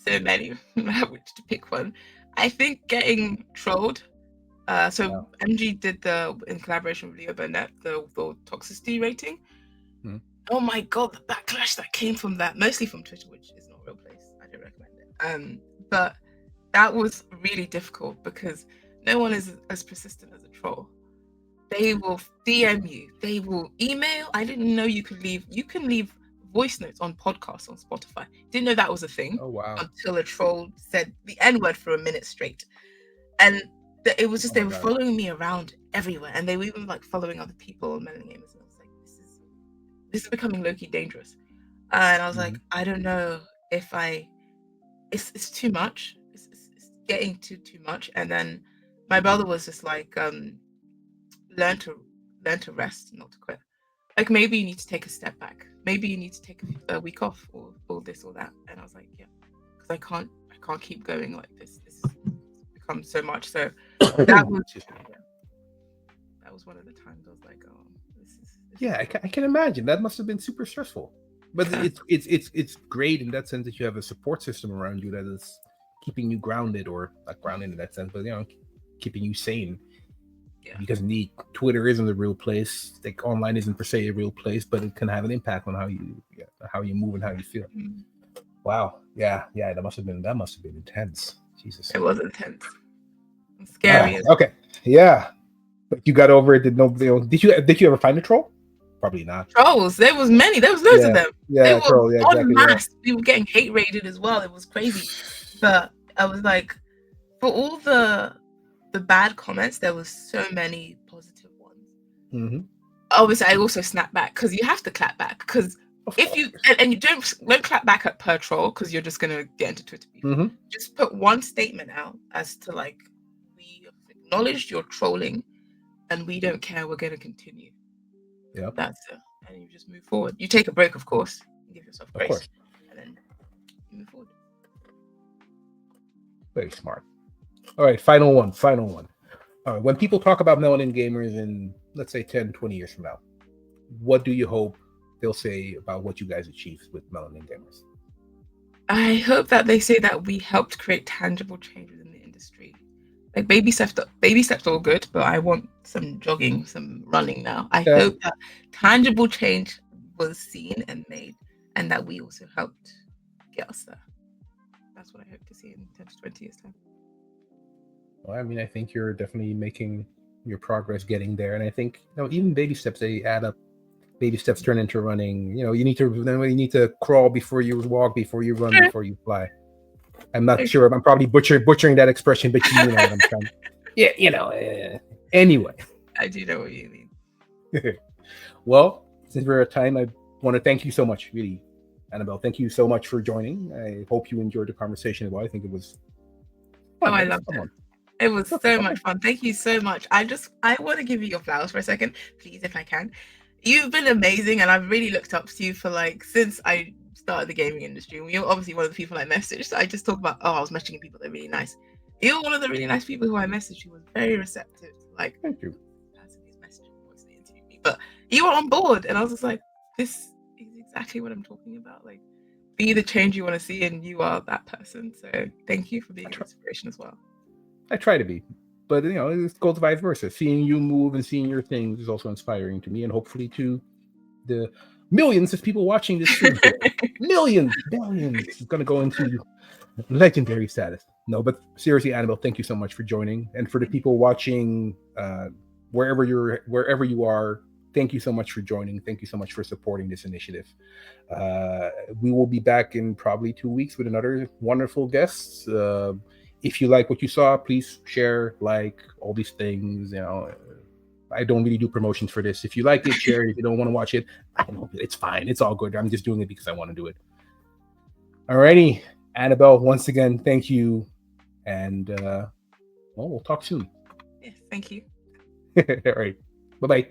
so many. Which to pick one? I think getting trolled. MG did in collaboration with Leo Burnett the toxicity rating. Oh my god, the backlash that came from that, mostly from Twitter, which is not a real place. I don't recommend it. But that was really difficult because no one is as persistent as a troll. They will DM you, they will email. I didn't know you can leave voice notes on podcasts on Spotify. Didn't know that was a thing. Oh wow. Until a troll said the N-word for a minute straight. And it was just they were following me around everywhere, and they were even like following other people on Melanin Gamers, and I was like, this is becoming low-key dangerous. And I was like, I don't know if it's too much. It's getting too much. And then my brother was just like, learn to rest, not to quit. Like maybe you need to take a step back. Maybe you need to take a week off or this or that. And I was like, yeah, because I can't keep going like this. This has become so much. So that was one of the times I was like, oh, this is I can imagine. That must have been super stressful. But it's great in that sense that you have a support system around you that is keeping you grounded, or not grounded in that sense, but keeping you sane. Yeah. Because indeed, Twitter isn't a real place. Like online isn't per se a real place, but it can have an impact on how you move and how you feel. Wow. Yeah. That must have been intense. Jesus. It was intense. Scary. Okay. Yeah. But you got over it. Did you ever find a troll? Probably not. Trolls. There was many. There was loads of them. Yeah, they were en masse. We were getting hate rated as well. It was crazy. But I was like, for all the bad comments, there was so many positive ones. Obviously, I also snapped back because you have to clap back, because if you and you don't clap back at per troll because you're just gonna get into Twitter beef. Just put one statement out as to like, we acknowledged your trolling and we don't care, we're gonna continue. Yeah, that's it. And you just move forward. You take a break, of course, give yourself grace, and then you move forward. Very smart. All right, final one. All right, when people talk about Melanin Gamers in, let's say, 10, 20 years from now, what do you hope they'll say about what you guys achieved with Melanin Gamers? I hope that they say that we helped create tangible changes in the industry. Like baby steps all good, but I want some jogging, some running now. I hope that tangible change was seen and made, and that we also helped get us there. That's what I hope to see in 10 to 20 years' time. Well, I mean, I think you're definitely making your progress getting there. And I think, even baby steps, they add up. Baby steps turn into running. You need to crawl before you walk, before you run, before you fly. I'm not sure. I'm probably butchering that expression, but you know what I'm trying. Yeah, anyway. I do know what you mean. Well, since we're at time, I want to thank you so much, really, Annabelle. Thank you so much for joining. I hope you enjoyed the conversation as well. I think it was fun. I loved it. It was so much fun. Thank you so much. I want to give you your flowers for a second, please, if I can. You've been amazing, and I've really looked up to you for since I started the gaming industry. You're obviously one of the people I messaged. So I just talk about, I was messaging people that are really nice. You're one of the really nice people who I messaged who was very receptive. Thank you. Person who's messaging wants to interview me, but you were on board, and I was just like, this is exactly what I'm talking about. Be the change you want to see, and you are that person. So thank you for being an inspiration as well. I try to be, but it goes vice versa. Seeing you move and seeing your things is also inspiring to me, and hopefully to the millions of people watching this stream. millions, it's going to go into legendary status. No, but seriously, Annabelle, thank you so much for joining, and for the people watching, wherever you are, thank you so much for joining. Thank you so much for supporting this initiative. We will be back in probably 2 weeks with another wonderful guest. If you like what you saw, please share, all these things. I don't really do promotions for this. If you like it, share. If you don't want to watch it, it's fine. It's all good. I'm just doing it because I want to do it. Alrighty, Annabelle, once again, thank you. And we'll talk soon. Yes, thank you. All right. Bye-bye.